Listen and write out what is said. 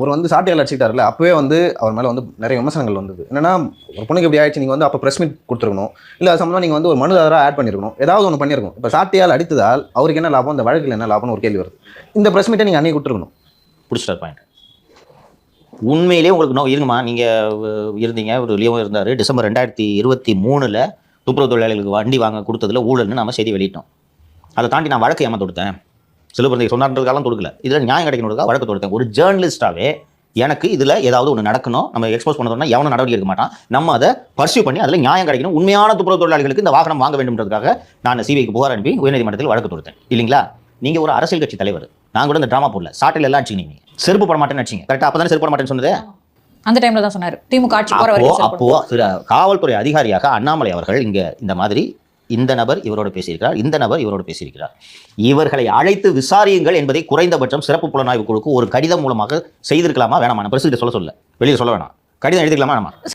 அவர் வந்து சாட்டையால் அடிச்சுக்கிட்டாருல, அப்பவே வந்து அவர் மேலே வந்து நிறைய விமர்சனங்கள் வந்தது. என்னன்னா, ஒரு பொண்ணுக்கு இப்படி ஆயிடுச்சு, நீங்கள் வந்து அப்போ ப்ரெஸ் மீட் கொடுத்துருக்கணும், இல்லை அது சம்மந்தமாக நீங்கள் வந்து ஒரு மனுதாரராக ஆட் பண்ணியிருக்கணும், ஏதாவது ஒன்று பண்ணியிருக்கணும். இப்போ சாட்டையால் அடித்ததால் அவருக்கு என்ன லாபம், இந்த வழக்கில் என்ன லாபம்னு ஒரு கேள்வி வருது. இந்த ப்ரெஸ் மீட்டை நீங்கள் அன்னைக்கு கொடுத்துருக்கணும். பிடிச்சிட்டார் பாயிண்ட். உண்மையிலேயே உங்களுக்கு இருங்கம்மா, நீங்கள் இருந்தீங்க, ஒரு லியோ இருந்தார். டிசம்பர் 2023 துப்புரவு தொழிலாளிகளுக்கு வண்டி வாங்க கொடுத்ததில் ஊழல்னு நம்ம செய்தி வெளியிட்டோம். அதை தாண்டி நான் வழக்கு ஏமா தொடுத்தேன், சிலபந்தை சொன்னான்றதுக்காக தொடுக்கல, இதில் நியாயம் கிடைக்கணுன்றதுக்காக வழக்கு தொடுத்தேன். ஒரு ஜேர்னலிஸ்டாகவே எனக்கு இதில் ஏதாவது ஒன்று நடக்கணும், நம்ம எக்ஸ்போஸ் பண்ணணும்னா எவனும் நடவடிக்கை எடுக்க மாட்டான், நம்ம அதை பர்சியூ பண்ணி அதில் நியாயம் கிடைக்கணும், உண்மையான துப்புரவு தொழிலாளிகளுக்கு இந்த வாகனம் வாங்க வேண்டும்ன்றதுக்காக நான் சிபிஐக்கு புகார் அனுப்பி உயர்நீதிமன்றத்தில் வழக்கு தொடுத்தேன் இல்லைங்களா? நீங்கள் ஒரு அரசியல் கட்சி தலைவர், நான் கூட இந்த ட்ராமா போடல, சாட்டையில் எல்லாம் அடிச்சிங்க, நீங்கள் செருப்பு போட மாட்டேன்னு அடிச்சிங்க, கரெக்டாக? அப்போ தானே செருப்பு போட மாட்டேன்னு சொன்னது அந்த டைம்ல தான் சொன்னார். திமுக ஆட்சி போற வரைக்கும் அப்போ காவல்துறை அதிகாரியாக அண்ணாமலை அவர்கள் இங்க இந்த மாதிரி இந்த நபர் இவரோடு பேசியிருக்கிறார், இந்த நபர் இவரோடு பேசியிருக்கிறார், இவர்களை அழைத்து விசாரியுங்கள் என்பதை குறைந்தபட்சம் சிறப்பு புலனாய்வு குழுக்கு ஒரு கடிதம் மூலமாக செய்திருக்கலாமா வேணாமா? பிரசிடென்ட் சொல்ல வெளியே சொல்ல வேணாம், கடிதம் எழுதிக்கலாமா வேணாமா?